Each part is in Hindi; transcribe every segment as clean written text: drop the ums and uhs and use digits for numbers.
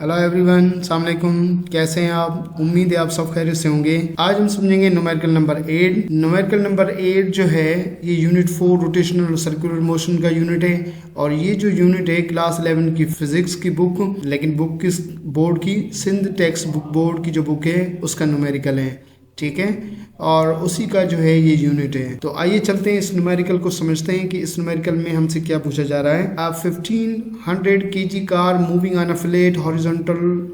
हेलो एवरीवन, अस्सलाम वालेकुम। कैसे हैं आप? उम्मीद है आप सब खैरियत से होंगे। आज हम समझेंगे न्यूमेरिकल नंबर 8। न्यूमेरिकल नंबर 8 जो है ये यूनिट 4 रोटेशनल और सर्कुलर मोशन का यूनिट है। और ये जो यूनिट है क्लास 11 की फिजिक्स की बुक, लेकिन बुक किस बोर्ड की? सिंध टेक्स्ट बुक बोर्ड की जो बुक है उसका न्यूमेरिकल है, ठीक है। और उसी का जो है ये यूनिट है। तो आइए चलते हैं इस न्यूमेरिकल को समझते हैं कि इस न्यूमेरिकल में हमसे क्या पूछा जा रहा है। 1500 kg car moving on a flat horizontal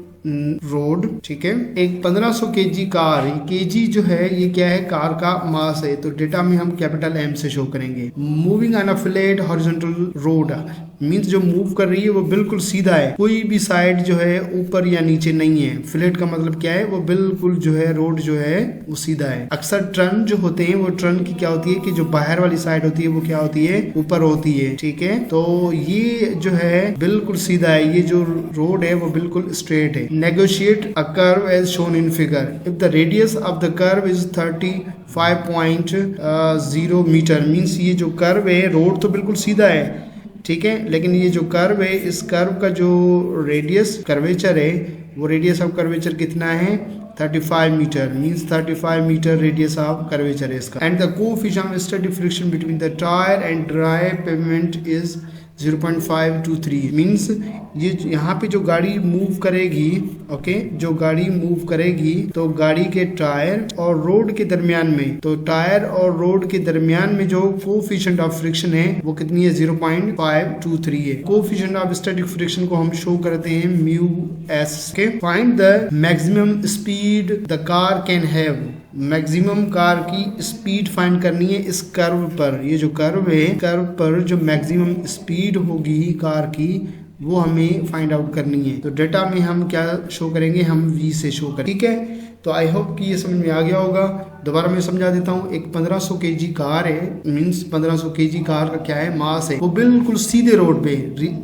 road, ठीक है। एक 1500 kg कार, kg जो है ये क्या है? कार का मास है। तो डेटा में हम कैपिटल M से शो करेंगे। Moving on a flat horizontal road means जो मूव कर रही है वो बिल्कुल सीधा है, कोई भी साइड जो है ऊपर या नीचे नहीं है। फ्लैट का मतलब क्या है? वो बिल्कुल जो है रोड जो है वो सीधा है। अक्सर ट्रन जो होते हैं वो ट्रन की क्या होती है कि जो बाहर वाली साइड होती है वो क्या होती है? ऊपर होती है, ठीक है। तो ये जो है बिल्कुल सीधा है, ये जो रोड है वो बिल्कुल स्ट्रेट है। Negotiate a curve as shown in figure. If the radius of the curve is 35.0 metre, means ये जो कर्व है, रोड तो बिल्कुल सीधा है, ठीक है, लेकिन ये जो कर्व है, इस कर्व का जो रेडियस कर्वेचर है, वो रेडियस ऑफ कर्वेचर कितना है? 35 metre, means 35 metre radius of curvature है इसका। And the coefficient of static friction between the tyre and dry pavement is 0.523, means ये यहाँ पे जो गाड़ी मूव करेगी, ओके, जो गाड़ी मूव करेगी तो गाड़ी के टायर और रोड के दरमियान में, तो टायर और रोड के दरमियान में जो कोएफिशिएंट ऑफ फ्रिक्शन है वो कितनी है? 0.523 है। कोएफिशिएंट ऑफ स्टैटिक फ्रिक्शन को हम शो करते हैं म्यू एस के। Find the maximum speed the car can have. Maximum car की स्पीड फाइंड करनी है इस कर्व पर। ये जो कर्व है, कर्व पर जो मैक्सिमम स्पीड होगी कार की वो हमें फाइंड आउट करनी है। तो डेटा में हम क्या शो करेंगे? हम v से शो करेंगे, ठीक है। तो आई होप कि ये समझ में आ गया होगा। दोबारा मैं समझा देता हूँ। एक 1500 kg कार है, मीन्स 1500 kg कार का क्या है? मास है। वो बिल्कुल सीधे रोड पे,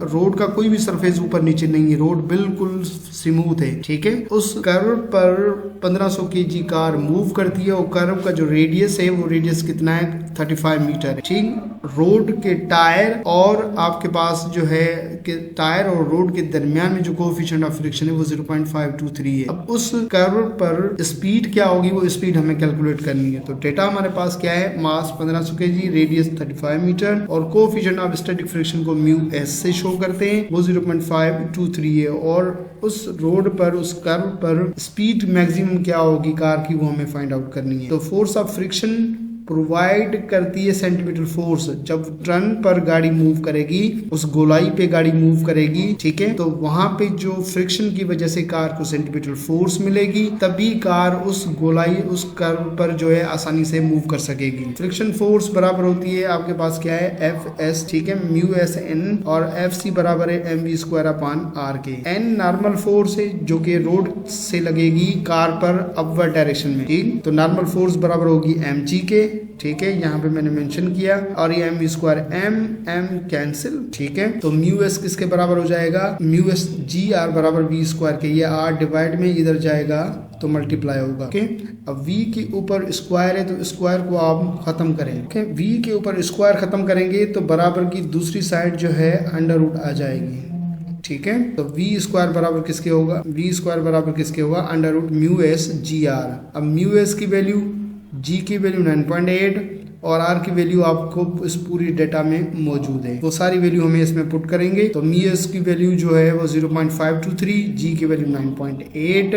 रोड का कोई भी सरफेस ऊपर नीचे नहीं है, रोड बिल्कुल स्मूथ है, ठीक है। उस कर्व पर 1500 kg कार मूव करती है और कर्व का जो रेडियस है वो रेडियस कितना है? 35 मीटर है, ठीक। रोड के टायर और आपके पास जो है कि टायर और रोड के दरमियान में जो कोएफिशिएंट ऑफ फ्रिक्शन है वो 0.523 है। अब उस कर्व पर स्पीड क्या होगी? वो स्पीड हमें कैलकुलेट करनी है। तो डेटा हमारे पास क्या है? मास 1500 kg, रेडियस 35 मीटर और कोएफिशिएंट ऑफ स्टैटिक फ्रिक्शन को म्यू एस से शो करते हैं, वो 0.523 है। और उस रोड पर, उस कर्व पर स्पीड मैक्सिमम क्या होगी कार की वो हमें फाइंड आउट करनी है। तो फोर्स ऑफ फ्रिक्शन प्रोवाइड करती है सेंटीमीटर फोर्स। जब टर्न पर गाड़ी मूव करेगी, उस गोलाई पे गाड़ी मूव करेगी, ठीक है, तो वहां पे जो फ्रिक्शन की वजह से कार को सेंटीमीटर फोर्स मिलेगी, तभी कार उस गोलाई, उस कर्व पर जो है आसानी से मूव कर सकेगी। फ्रिक्शन फोर्स बराबर होती है आपके पास क्या है? एफ एस, ठीक है, म्यू एस एन, और एफ सी बराबर है M V square upon R के। एन नॉर्मल फोर्स है जो कि रोड से लगेगी कार पर अपवर्ड डायरेक्शन में, ठीक। तो नॉर्मल फोर्स बराबर होगी एम जी के, ठीक है, यहाँ पे मैंने मेंशन किया। और ये M square M M cancel, ठीक है। तो म्यू एस किसके बराबर हो जाएगा? म्यू एस जी आर बराबर वी स्क्वायर के। ये आर डिवाइड में इधर जाएगा तो मल्टीप्लाई होगा, ओके। अब v के ऊपर स्क्वायर है तो स्क्वायर को आप खत्म करें, ओके। v के ऊपर स्क्वायर खत्म करेंगे तो बराबर की दूसरी साइड जो है अंडर रूट आ जाएगी, ठीक है। तो v स्क्वायर बराबर किसके होगा? v स्क्वायर बराबर किसके होगा? Under root mu S G R. अब म्यू एस की वैल्यू, g की वैल्यू 9.8 और r की वैल्यू आपको इस पूरी डेटा में मौजूद है। वो सारी वैल्यू हमें इसमें पुट करेंगे। तो म्यू एस की वैल्यू जो है वो 0.523, g की वैल्यू 9.8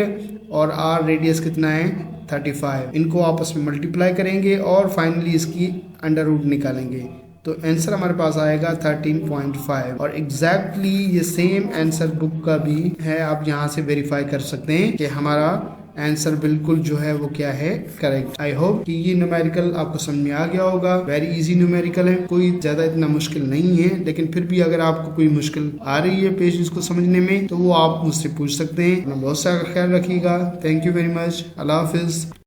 और r रेडियस कितना है? 35। इनको आपस में मल्टीप्लाई करेंगे और फाइनली इसकी अंडर रूट निकालेंगे। तो आंसर हमारे पास आएगा 13.5। और एग्जैक्टली ये सेम आंसर बुक का भी है, आप यहाँ से वेरीफाई कर सकते हैं कि हमारा आंसर बिल्कुल जो है वो क्या है? करेक्ट। आई होप कि ये न्यूमेरिकल आपको समझ में आ गया होगा। वेरी इजी न्यूमेरिकल है, कोई ज्यादा इतना मुश्किल नहीं है, लेकिन फिर भी अगर आपको कोई मुश्किल आ रही है पेज इसको समझने में तो वो आप मुझसे पूछ सकते हैं। अपना बहुत सारा ख्याल रखिएगा। Thank you very much. Allah Hafiz.